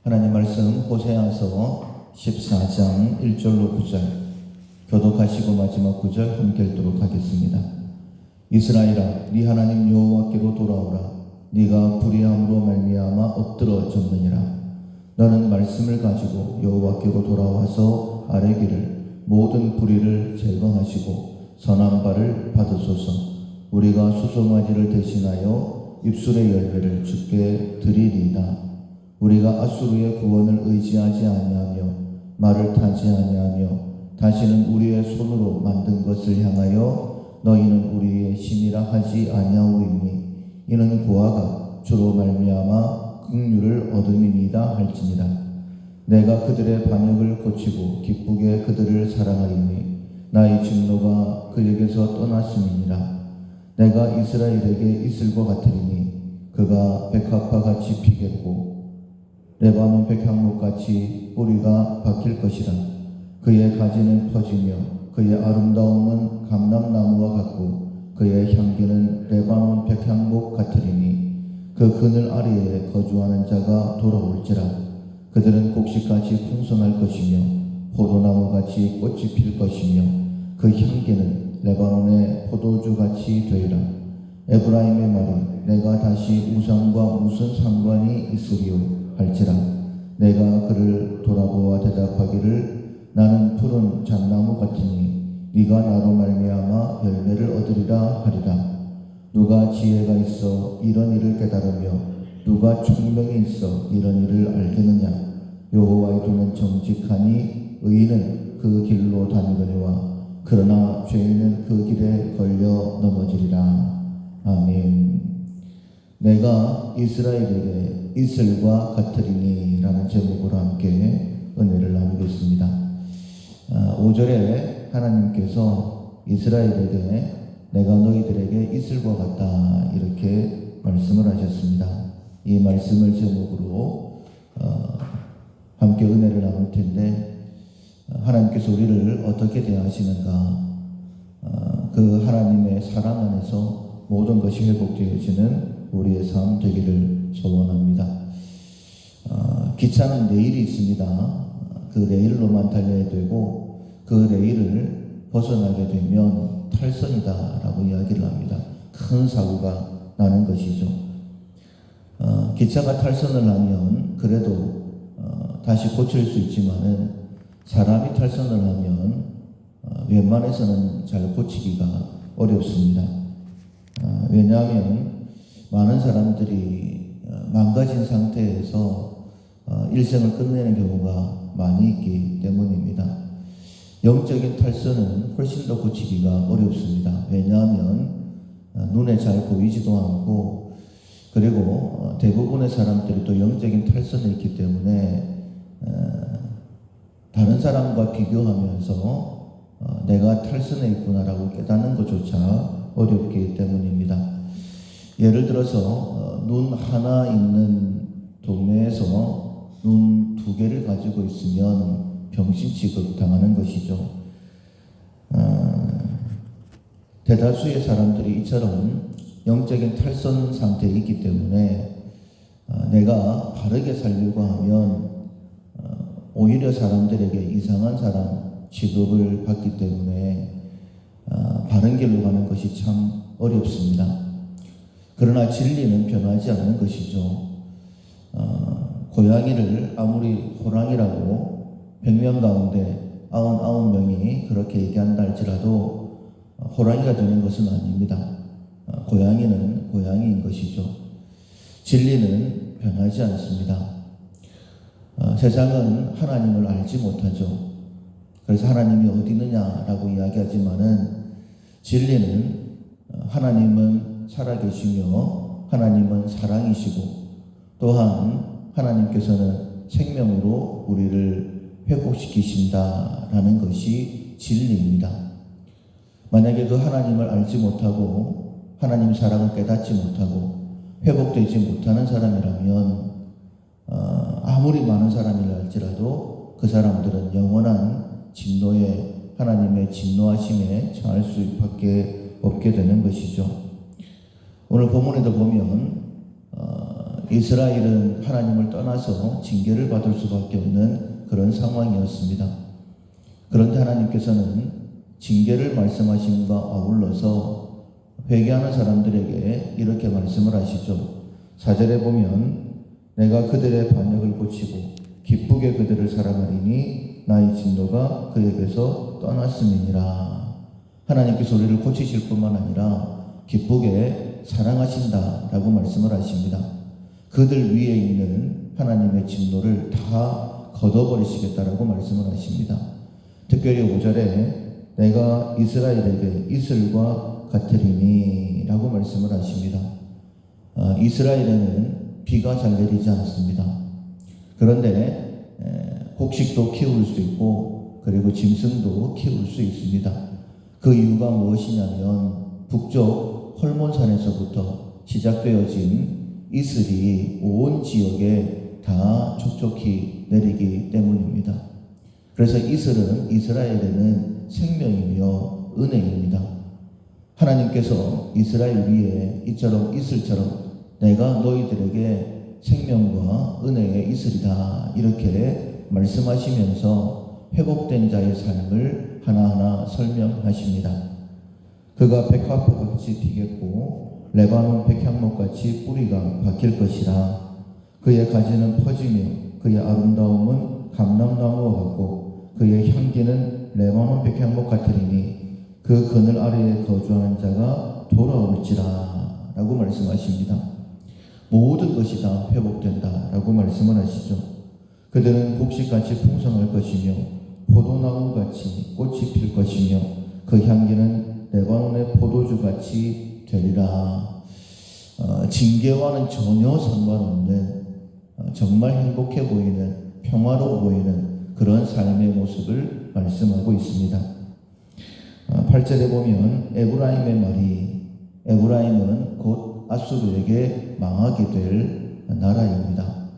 하나님 말씀 호세아서 14장 1절로 9절 교독하시고 마지막 9절 함께 읽도록 하겠습니다. 이스라엘아, 네 하나님 여호와께로 돌아오라. 네가 불의함으로 말미암아 엎드러졌느니라. 너는 말씀을 가지고 여호와께로 돌아와서 아뢰기를 모든 불의를 제거하시고 선한 바를 받으소서. 우리가 수송아지를 대신하여 입술의 열매를 주께 드리리이다. 우리가 아수르의 구원을 의지하지 아니하며 말을 타지 아니하며 다시는 우리의 손으로 만든 것을 향하여 너희는 우리의 신이라 하지 아니하오이니 이는 고아가 주로 말미암아 긍휼을 얻음이니이다 할지니라. 내가 그들의 반역을 고치고 기쁘게 그들을 사랑하리니 나의 진노가 그에게서 떠났음이니라. 내가 이스라엘에게 이슬과 같으리니 그가 백합화 같이 피겠고 레바논 백향목같이 뿌리가 박힐 것이라. 그의 가지는 퍼지며 그의 아름다움은 감람나무와 같고 그의 향기는 레바논 백향목 같으리니 그 그늘 아래에 거주하는 자가 돌아올지라. 그들은 곡식같이 풍성할 것이며 포도나무같이 꽃이 필 것이며 그 향기는 레바논의 포도주같이 되리라. 에브라임의 말이 내가 다시 우상과 무슨 상관이 있으리요 할지라. 내가 그를 돌아보아 대답하기를 나는 푸른 잣나무 같으니 네가 나로 말미암아 열매를 얻으리라 하리라. 누가 지혜가 있어 이런 일을 깨달으며 누가 총명이 있어 이런 일을 알겠느냐. 여호와의 도는 정직하니 의인은 그 길로 다니거니와 그러나 죄인은 그 길에 걸려 넘어지리라. 아멘. 내가 이스라엘에게 이슬과 같으리니 라는 제목으로 함께 은혜를 나누겠습니다. 5절에 하나님께서 이스라엘에게 내가 너희들에게 이슬과 같다 이렇게 말씀을 하셨습니다. 이 말씀을 제목으로 함께 은혜를 나눌 텐데 하나님께서 우리를 어떻게 대하시는가, 그 하나님의 사랑 안에서 모든 것이 회복되어지는 우리의 삶 되기를 소원합니다. 기차는 레일이 있습니다. 그 레일로만 달려야 되고 그 레일을 벗어나게 되면 탈선이다 라고 이야기를 합니다. 큰 사고가 나는 것이죠. 기차가 탈선을 하면 그래도 다시 고칠 수 있지만은 사람이 탈선을 하면 웬만해서는 잘 고치기가 어렵습니다. 왜냐하면 많은 사람들이 망가진 상태에서 일생을 끝내는 경우가 많이 있기 때문입니다. 영적인 탈선은 훨씬 더 고치기가 어렵습니다. 왜냐하면 눈에 잘 보이지도 않고 그리고 대부분의 사람들이 또 영적인 탈선에 있기 때문에 다른 사람과 비교하면서 내가 탈선에 있구나라고 깨닫는 것조차 어렵기 때문입니다. 예를 들어서 눈 하나 있는 동네에서 눈 2개를 가지고 있으면 병신 취급 당하는 것이죠. 대다수의 사람들이 이처럼 영적인 탈선 상태에 있기 때문에 내가 바르게 살려고 하면 오히려 사람들에게 이상한 사람 취급을 받기 때문에 바른 길로 가는 것이 참 어렵습니다. 그러나 진리는 변하지 않는 것이죠. 고양이를 아무리 호랑이라고 100명 가운데 99명이 그렇게 얘기한다 할지라도 호랑이가 되는 것은 아닙니다. 고양이는 고양이인 것이죠. 진리는 변하지 않습니다. 세상은 하나님을 알지 못하죠. 그래서 하나님이 어디 있느냐라고 이야기하지만은 진리는 하나님은 살아계시며 하나님은 사랑이시고 또한 하나님께서는 생명으로 우리를 회복시키신다라는 것이 진리입니다. 만약에 그 하나님을 알지 못하고 하나님 사랑을 깨닫지 못하고 회복되지 못하는 사람이라면 아무리 많은 사람이라 할지라도 그 사람들은 영원한 진노에 하나님의 진노하심에 처할 수밖에 없게 되는 것이죠. 오늘 본문에도 보면 이스라엘은 하나님을 떠나서 징계를 받을 수밖에 없는 그런 상황이었습니다. 그런데 하나님께서는 징계를 말씀하심과 아울러서 회개하는 사람들에게 이렇게 말씀을 하시죠. 4절에 보면 내가 그들의 반역을 고치고 기쁘게 그들을 사랑하리니 나의 진노가 그에게서 떠났음이니라. 하나님께서 우리를 고치실 뿐만 아니라 기쁘게 사랑하신다라고 말씀을 하십니다. 그들 위에 있는 하나님의 진노를 다 걷어버리시겠다라고 말씀을 하십니다. 특별히 5절에 내가 이스라엘에게 이슬과 같으리니 라고 말씀을 하십니다. 이스라엘에는 비가 잘 내리지 않습니다. 그런데 곡식도 키울 수 있고 그리고 짐승도 키울 수 있습니다. 그 이유가 무엇이냐면 북쪽 헐몬산에서부터 시작되어진 이슬이 온 지역에 다 촉촉히 내리기 때문입니다. 그래서 이슬은 이스라엘에는 생명이며 은혜입니다. 하나님께서 이스라엘 위에 이처럼 이슬처럼 내가 너희들에게 생명과 은혜의 이슬이다 이렇게 말씀하시면서 회복된 자의 삶을 하나하나 설명하십니다. 그가 백화포같이 피겠고 레바논 백향목같이 뿌리가 박힐 것이라. 그의 가지는 퍼지며 그의 아름다움은 감람나무와 같고 그의 향기는 레바논 백향목 같으리니 그 그늘 아래에 거주하는 자가 돌아올지라 라고 말씀하십니다. 모든 것이 다 회복된다 라고 말씀을 하시죠. 그들은 곡식같이 풍성할 것이며 포도나무같이 꽃이 필 것이며 그 향기는 레바논의 포도주같이 되리라. 징계와는 전혀 상관없는 정말 행복해 보이는 평화로워 보이는 그런 삶의 모습을 말씀하고 있습니다. 8절에 보면 에브라임의 말이 에브라임은 곧 아수르에게 망하게 될 나라입니다.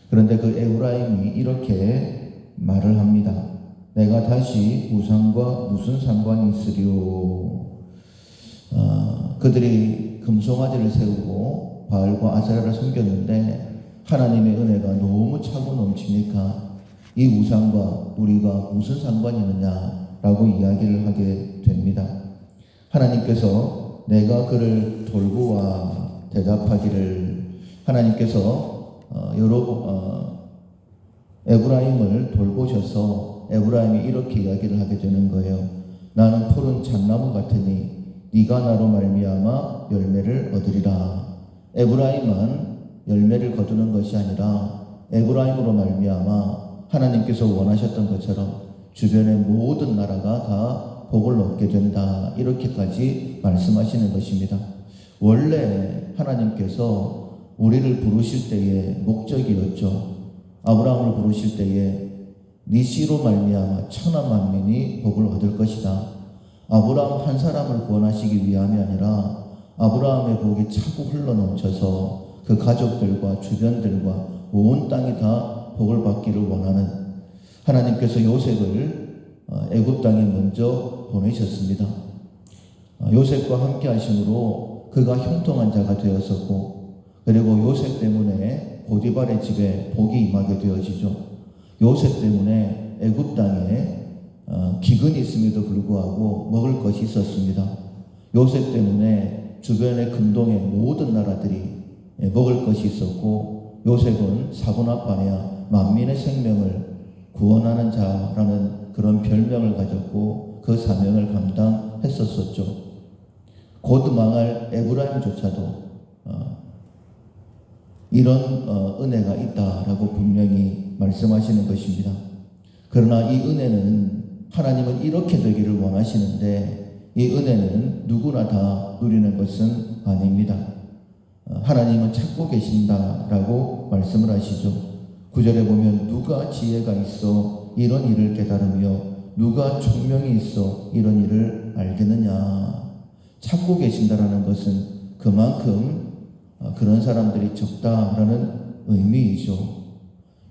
그런데 그 에브라임이 이렇게 말을 합니다. 내가 다시 우상과 무슨 상관이 있으리요. 그들이 금송아지를 세우고 바알과 아세라를 섬겼는데 하나님의 은혜가 너무 차고 넘치니까 이 우상과 우리가 무슨 상관이 있느냐라고 이야기를 하게 됩니다. 하나님께서 내가 그를 돌고 와 대답하기를 하나님께서 에브라임을 돌보셔서 에브라임이 이렇게 이야기를 하게 되는 거예요. 나는 푸른 잣나무 같으니 네가 나로 말미암아 열매를 얻으리라. 에브라임은 열매를 거두는 것이 아니라 에브라임으로 말미암아 하나님께서 원하셨던 것처럼 주변의 모든 나라가 다 복을 얻게 된다. 이렇게까지 말씀하시는 것입니다. 원래 하나님께서 우리를 부르실 때의 목적이었죠. 아브라함을 부르실 때에 네 씨로 말미암아 천하 만민이 복을 얻을 것이다. 아브라함 한 사람을 구원하시기 위함이 아니라 아브라함의 복이 차고 흘러넘쳐서 그 가족들과 주변들과 온 땅이 다 복을 받기를 원하는 하나님께서 요셉을 애굽 땅에 먼저 보내셨습니다. 요셉과 함께 하심으로 그가 형통한 자가 되었었고 그리고 요셉 때문에 보디발의 집에 복이 임하게 되어지죠. 요셉 때문에 애굽 땅에 기근이 있음에도 불구하고 먹을 것이 있었습니다. 요셉 때문에 주변의 근동의 모든 나라들이 먹을 것이 있었고 요셉은 사고나빠냐 만민의 생명을 구원하는 자라는 그런 별명을 가졌고 그 사명을 감당했었었죠. 곧 망할 에브라임조차도 이런 은혜가 있다라고 분명히 말씀하시는 것입니다. 그러나 이 은혜는 하나님은 이렇게 되기를 원하시는데 이 은혜는 누구나 다 누리는 것은 아닙니다. 하나님은 찾고 계신다라고 말씀을 하시죠. 9절에 보면 누가 지혜가 있어 이런 일을 깨달으며 누가 총명이 있어 이런 일을 알겠느냐. 찾고 계신다라는 것은 그만큼 그런 사람들이 적다라는 의미이죠.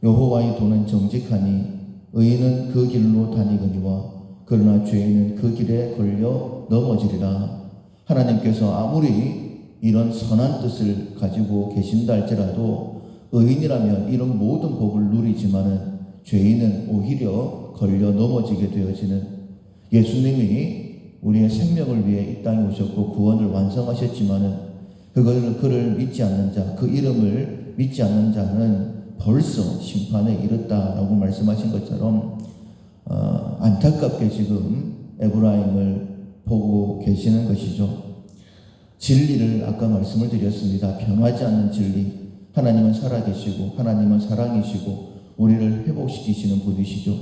여호와의 도는 정직하니 의인은 그 길로 다니거니와 그러나 죄인은 그 길에 걸려 넘어지리라. 하나님께서 아무리 이런 선한 뜻을 가지고 계신다 할지라도 의인이라면 이런 모든 복을 누리지만은 죄인은 오히려 걸려 넘어지게 되어지는, 예수님이 우리의 생명을 위해 이 땅에 오셨고 구원을 완성하셨지만은 그를 믿지 않는 자, 그 이름을 믿지 않는 자는 벌써 심판에 이르다라고 말씀하신 것처럼 안타깝게 지금 에브라임을 보고 계시는 것이죠. 진리를 아까 말씀을 드렸습니다. 변하지 않는 진리. 하나님은 살아계시고 하나님은 사랑이시고 우리를 회복시키시는 분이시죠.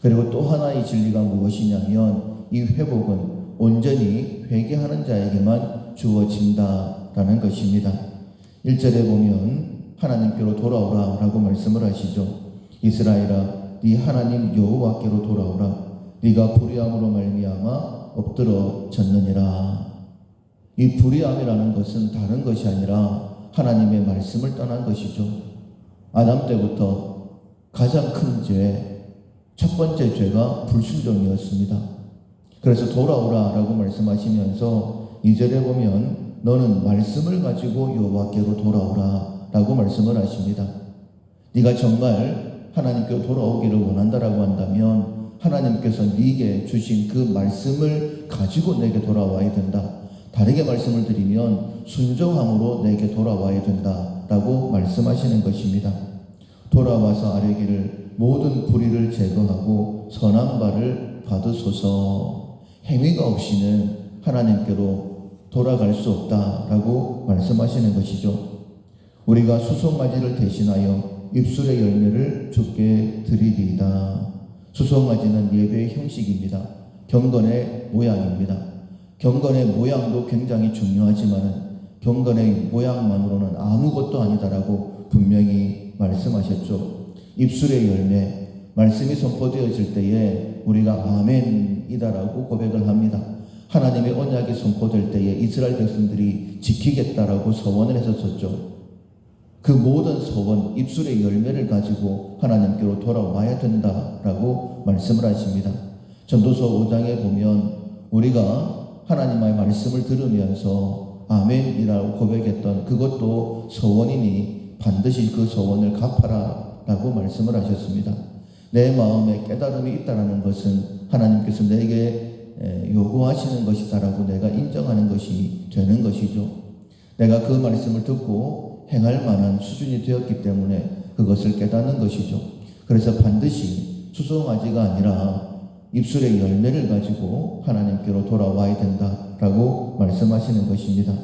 그리고 또 하나의 진리가 무엇이냐면 이 회복은 온전히 회개하는 자에게만 주어진다라는 것입니다. 1절에 보면 하나님께로 돌아오라 라고 말씀을 하시죠. 이스라엘아, 네 하나님 여호와께로 돌아오라. 네가 불의함으로 말미암아 엎드러졌느니라. 이 불의함이라는 것은 다른 것이 아니라 하나님의 말씀을 떠난 것이죠. 아담 때부터 가장 큰 죄, 첫 번째 죄가 불순종이었습니다. 그래서 돌아오라 라고 말씀하시면서 2절에 보면 너는 말씀을 가지고 여호와께로 돌아오라 라고 말씀을 하십니다. 네가 정말 하나님께로 돌아오기를 원한다라고 한다면 하나님께서 네게 주신 그 말씀을 가지고 내게 돌아와야 된다. 다르게 말씀을 드리면 순종함으로 내게 돌아와야 된다라고 말씀하시는 것입니다. 돌아와서 아뢰기를 모든 불의를 제거하고 선한 바를 받으소서. 행위가 없이는 하나님께로 돌아갈 수 없다라고 말씀하시는 것이죠. 우리가 수송아지를 대신하여 입술의 열매를 주께 드리리이다. 수송아지는 예배의 형식입니다. 경건의 모양입니다. 경건의 모양도 굉장히 중요하지만 경건의 모양만으로는 아무것도 아니다라고 분명히 말씀하셨죠. 입술의 열매, 말씀이 선포되어질 때에 우리가 아멘이다라고 고백을 합니다. 하나님의 언약이 선포될 때에 이스라엘 백성들이 지키겠다라고 서원을 했었죠. 그 모든 서원, 입술의 열매를 가지고 하나님께로 돌아와야 된다라고 말씀을 하십니다. 전도서 5장에 보면 우리가 하나님의 말씀을 들으면서 아멘이라고 고백했던 그것도 서원이니 반드시 그 서원을 갚아라 라고 말씀을 하셨습니다. 내 마음에 깨달음이 있다는 것은 하나님께서 내게 요구하시는 것이다라고 내가 인정하는 것이 되는 것이죠. 내가 그 말씀을 듣고 행할 만한 수준이 되었기 때문에 그것을 깨닫는 것이죠. 그래서 반드시 수송아지가 아니라 입술의 열매를 가지고 하나님께로 돌아와야 된다라고 말씀하시는 것입니다.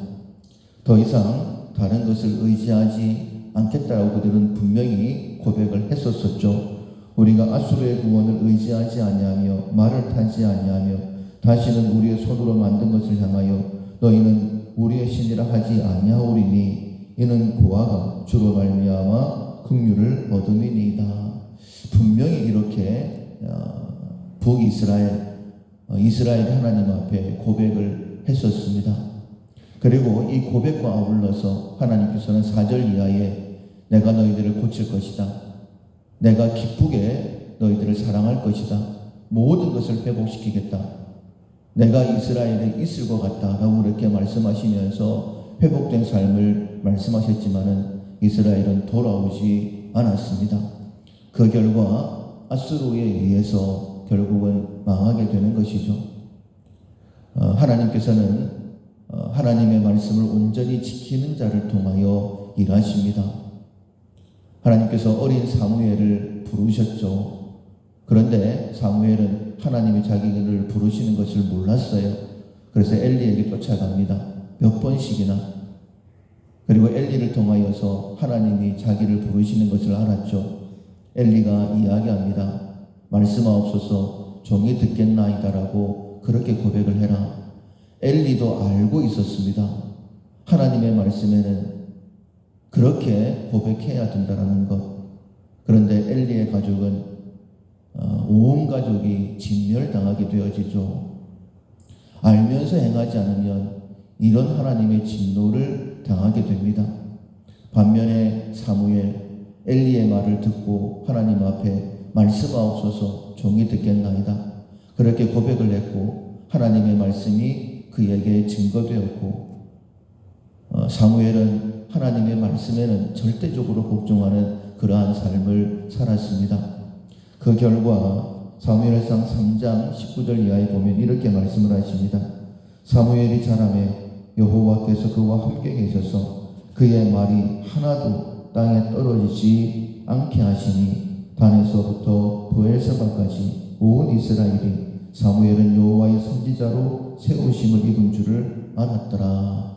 더 이상 다른 것을 의지하지 않겠다라고 그들은 분명히 고백을 했었었죠. 우리가 아수르의 구원을 의지하지 아니하며 말을 타지 아니하며 다시는 우리의 손으로 만든 것을 향하여 너희는 우리의 신이라 하지 아니하오리니 이는 고아가 주로 말미암아 긍휼을 얻음이니이다. 분명히 이렇게 이스라엘이 하나님 앞에 고백을 했었습니다. 그리고 이 고백과 아울러서 하나님께서는 4절 이하에 내가 너희들을 고칠 것이다. 내가 기쁘게 너희들을 사랑할 것이다. 모든 것을 회복시키겠다. 내가 이스라엘에 있을 것 같다 라고 그렇게 말씀하시면서 회복된 삶을 말씀하셨지만은 이스라엘은 돌아오지 않았습니다. 그 결과 아수르에 의해서 결국은 망하게 되는 것이죠. 하나님께서는 하나님의 말씀을 온전히 지키는 자를 통하여 일하십니다. 하나님께서 어린 사무엘을 부르셨죠. 그런데 사무엘은 하나님이 자기를 부르시는 것을 몰랐어요. 그래서 엘리에게 쫓아갑니다. 몇 번씩이나. 그리고 엘리를 통하여서 하나님이 자기를 부르시는 것을 알았죠. 엘리가 이야기합니다. 말씀하옵소서 종이 듣겠나이다라고 그렇게 고백을 해라. 엘리도 알고 있었습니다. 하나님의 말씀에는 그렇게 고백해야 된다는 것. 그런데 엘리의 가족은 온 가족이 진멸당하게 되어지죠. 알면서 행하지 않으면 이런 하나님의 진노를 당하게 됩니다. 반면에 사무엘, 엘리의 말을 듣고 하나님 앞에 말씀하옵소서 종이 듣겠나이다. 그렇게 고백을 했고 하나님의 말씀이 그에게 증거되었고 사무엘은 하나님의 말씀에는 절대적으로 복종하는 그러한 삶을 살았습니다. 그 결과 사무엘상 3장 19절 이하에 보면 이렇게 말씀을 하십니다. 사무엘이 자라매 여호와께서 그와 함께 계셔서 그의 말이 하나도 땅에 떨어지지 않게 하시니 단에서부터 브엘세바까지 온 이스라엘이 사무엘은 여호와의 선지자로 세우심을 입은 줄을 알았더라.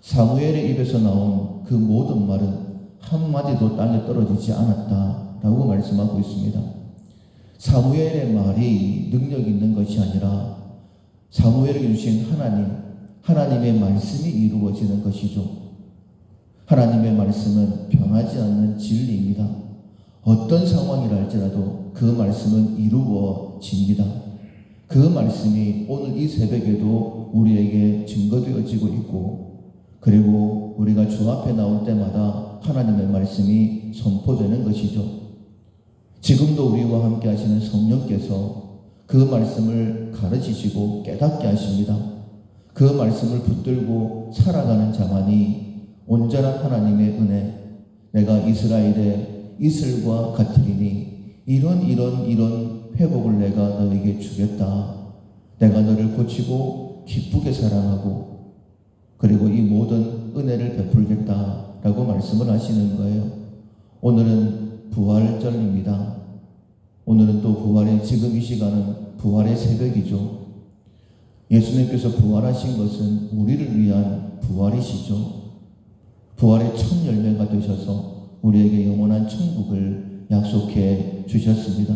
사무엘의 입에서 나온 그 모든 말은 한마디도 땅에 떨어지지 않았다라고 말씀하고 있습니다. 사무엘의 말이 능력 있는 것이 아니라 사무엘에게 주신 하나님의 말씀이 이루어지는 것이죠. 하나님의 말씀은 변하지 않는 진리입니다. 어떤 상황이라 할지라도 그 말씀은 이루어집니다. 그 말씀이 오늘 이 새벽에도 우리에게 증거되어지고 있고, 그리고 우리가 주 앞에 나올 때마다 하나님의 말씀이 선포되는 것이죠. 지금도 우리와 함께 하시는 성령께서 그 말씀을 가르치시고 깨닫게 하십니다. 그 말씀을 붙들고 살아가는 자만이 온전한 하나님의 은혜, 내가 이스라엘의 이슬과 같으리니 이런 회복을 내가 너에게 주겠다. 내가 너를 고치고 기쁘게 사랑하고 그리고 이 모든 은혜를 베풀겠다라고 말씀을 하시는 거예요. 오늘은 부활절입니다. 오늘은 또 부활의, 지금 이 시간은 부활의 새벽이죠. 예수님께서 부활하신 것은 우리를 위한 부활이시죠. 부활의 첫 열매가 되셔서 우리에게 영원한 천국을 약속해 주셨습니다.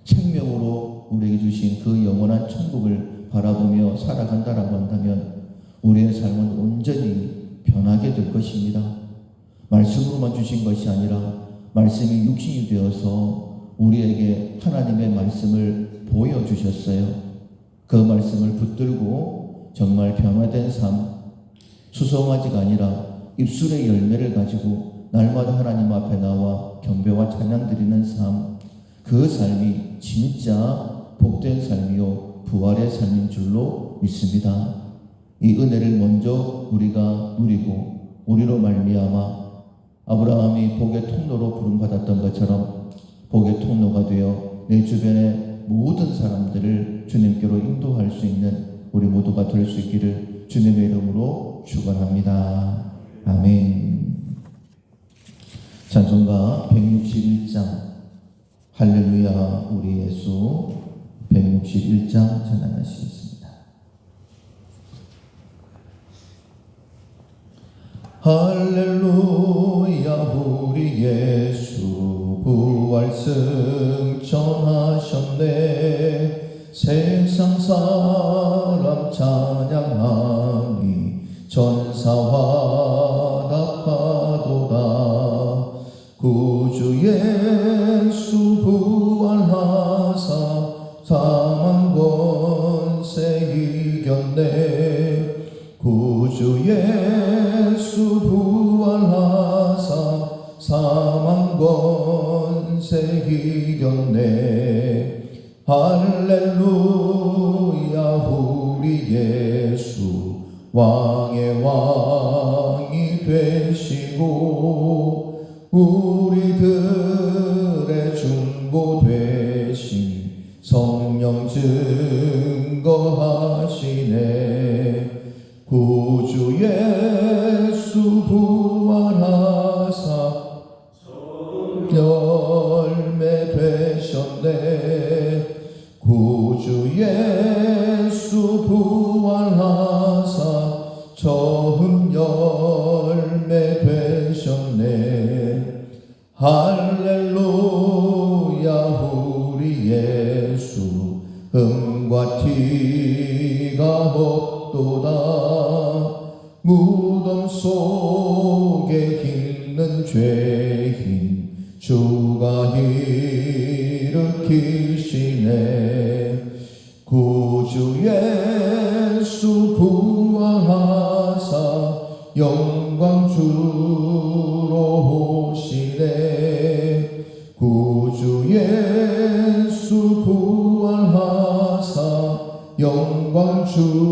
생명으로 우리에게 주신 그 영원한 천국을 바라보며 살아간다라고 한다면 우리의 삶은 온전히 변하게 될 것입니다. 말씀으로만 주신 것이 아니라 말씀이 육신이 되어서 우리에게 하나님의 말씀을 보여주셨어요. 그 말씀을 붙들고 정말 변화된 삶, 수송아지가 아니라 입술의 열매를 가지고 날마다 하나님 앞에 나와 경배와 찬양 드리는 삶, 그 삶이 진짜 복된 삶이요 부활의 삶인 줄로 믿습니다. 이 은혜를 먼저 우리가 누리고 우리로 말미암아 아브라함이 복의 통로로 부름받았던 것처럼 복의 통로가 되어 내 주변의 모든 사람들을 주님께로 인도할 수 있는 우리 모두가 될 수 있기를 주님의 이름으로 축원합니다. 아멘. 찬송가 161장 할렐루야 우리 예수 161장 찬양하시겠습니다. 할렐루야 우리 예수 부활 승천하셨네. 세상 사람 찬양하니 전사와 답하도다. 구주 예수 부활하사 사망 권세 이겼네. 구주 예수 부활하사 사망 권세 이겼네. 할렐루야 우리 예수 왕의 왕이 되시고 우리들의 중보 되신 성령 증거하시네. 구주 예수 부활하사 열매 되셨네. 구주 예수 부활하사 처음 열매 되셨네. 할렐루야 우리 예수 흠과 티가 없도다. 무덤 속에 있는 죄인 주가 일으키시네. 구주 예수 부활하사 영광 주로 오시네. 구주 예수 부활하사 영광 주로